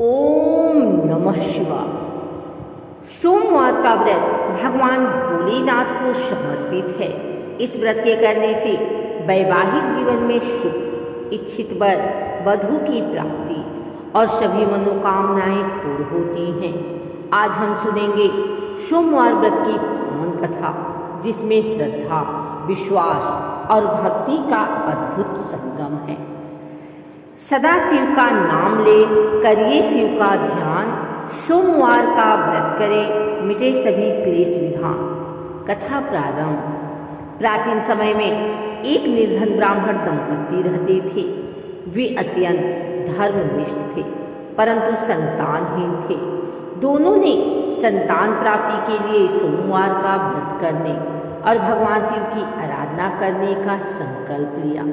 ओम नमः शिवाय। सोमवार का व्रत भगवान भोलेनाथ को समर्पित है। इस व्रत के करने से वैवाहिक जीवन में सुख, इच्छित वर, वधु की प्राप्ति और सभी मनोकामनाएं पूर्ण होती हैं। आज हम सुनेंगे सोमवार व्रत की पावन कथा, जिसमें श्रद्धा, विश्वास और भक्ति का अद्भुत संगम है। सदा शिव का नाम ले, करिए शिव का ध्यान, सोमवार का व्रत करें, मिटे सभी क्लेश विधान। कथा प्रारंभ। प्राचीन समय में एक निर्धन ब्राह्मण दंपति रहते थे। वे अत्यंत धर्मनिष्ठ थे, परंतु संतानहीन थे। दोनों ने संतान प्राप्ति के लिए सोमवार का व्रत करने और भगवान शिव की आराधना करने का संकल्प लिया।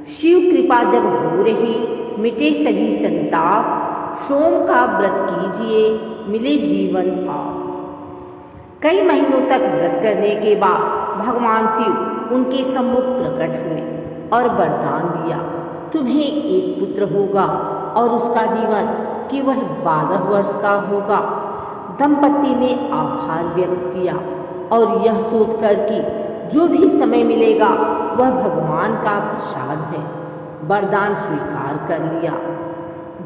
शिव कृपा जब हो रही, मिटे सभी संताप, सोम का व्रत कीजिए, मिले जीवन आप। कई महीनों तक व्रत करने के बाद भगवान शिव उनके सम्मुख प्रकट हुए और वरदान दिया, तुम्हें एक पुत्र होगा और उसका जीवन केवल 12 वर्ष का होगा। दंपति ने आभार व्यक्त किया और यह सोचकर कि जो भी समय मिलेगा वह भगवान का प्रसाद है, वरदान स्वीकार कर लिया।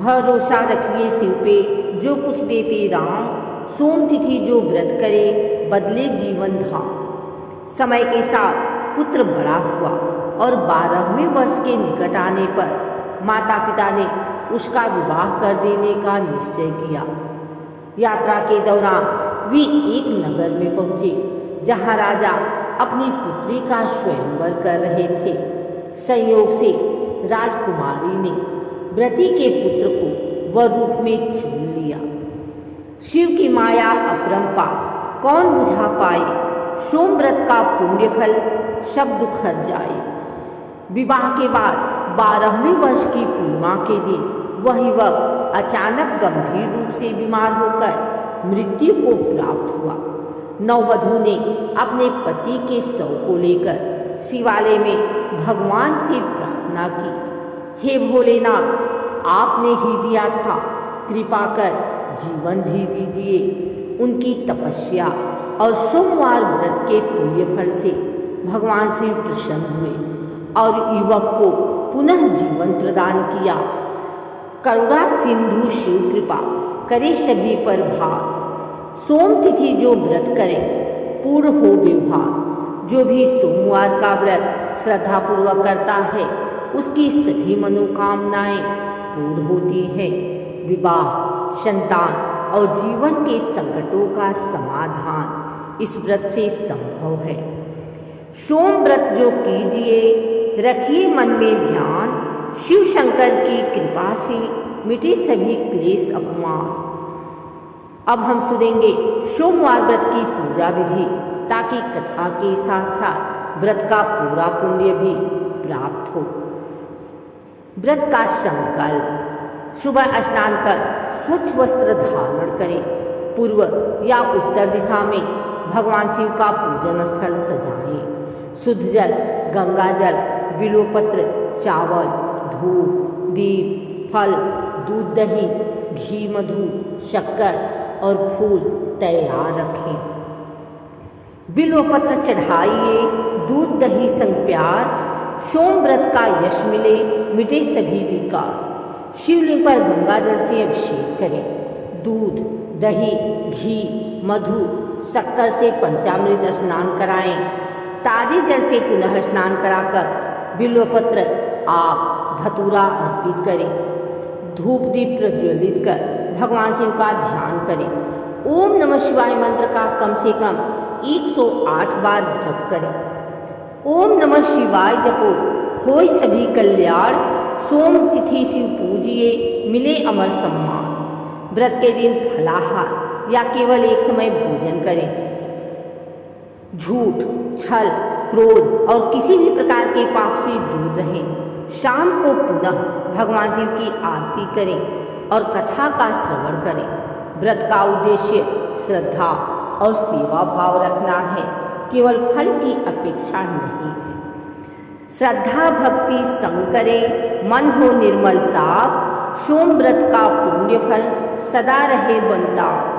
भरोसा रखिए शिव पे, जो कुछ देते राम, सोम तिथि जो व्रत करे, बदले जीवन धाम। समय के साथ पुत्र बड़ा हुआ और 12वें वर्ष के निकट आने पर माता पिता ने उसका विवाह कर देने का निश्चय किया। यात्रा के दौरान वे एक नगर में पहुँचे, जहाँ राजा अपनी पुत्री का स्वयंवर कर रहे थे। संयोग से राजकुमारी ने व्रती के पुत्र को वर रूप में चुन लिया। शिव की माया अपरंपार, कौन बुझा पाए, सोम व्रत का पुण्य फल सब दुख हर जाए। विवाह के बाद 12वें वर्ष की पूर्णिमा के दिन वह युवक अचानक गंभीर रूप से बीमार होकर मृत्यु को प्राप्त हुआ। नववधु ने अपने पति के शव को लेकर शिवालय में भगवान से प्रार्थना की, हे भोलेनाथ, आपने ही दिया था, कृपा कर जीवन भी दीजिए। उनकी तपस्या और सोमवार व्रत के पुण्य फल से भगवान शिव प्रसन्न हुए और युवक को पुनः जीवन प्रदान किया। करुणा सिंधु शिव कृपा करे सभी पर भार। सोम तिथि जो व्रत करे, पूर्ण हो व्यवहार। जो भी सोमवार का व्रत श्रद्धापूर्वक करता है, उसकी सभी मनोकामनाएं पूर्ण होती हैं। विवाह, संतान और जीवन के संकटों का समाधान इस व्रत से संभव है। सोम व्रत जो कीजिए, रखिए मन में ध्यान, शिव शंकर की कृपा से मिटे सभी क्लेश अपमान। अब हम सुनेंगे सोमवार व्रत की पूजा विधि, ताकि कथा के साथ साथ व्रत का पूरा पुण्य भी प्राप्त हो। व्रत का संकल्प। सुबह स्नान कर स्वच्छ वस्त्र धारण करें। पूर्व या उत्तर दिशा में भगवान शिव का पूजन स्थल सजाएं। शुद्ध जल, गंगा जल, बिल्वपत्र, चावल, धूप, दीप, फल, दूध, दही, घी, मधु, शक्कर और फूल तैयार रखें। बिल्वपत्र चढ़ाइए, दूध दही संग प्यार, सोम व्रत का यश मिले, मिटे सभी विकार। शिवलिंग पर गंगा जल से अभिषेक करें। दूध, दही, घी, मधु, शक्कर से पंचामृत स्नान कराएं। ताजे जल से पुनः स्नान कराकर बिल्वपत्र, आक, धतूरा अर्पित करें। धूप दीप प्रज्वलित कर भगवान शिव का ध्यान करें। ओम नमः शिवाय मंत्र का कम से कम 108 बार जप करें। ओम नमः शिवाय जपो, होय सभी कल्याण। सोम तिथि शिव पूजिए, मिले अमर सम्मान। व्रत के दिन फलाहार या केवल एक समय भोजन करें। झूठ, छल, क्रोध और किसी भी प्रकार के पाप से दूर रहें। शाम को पुनः भगवान शिव की आरती करें और कथा का श्रवण करें। व्रत का उद्देश्य श्रद्धा और सेवा भाव रखना है, केवल फल की अपेक्षा नहीं है। श्रद्धा भक्ति संग करें, मन हो निर्मल साफ, सोम व्रत का पुण्य फल सदा रहे बनता।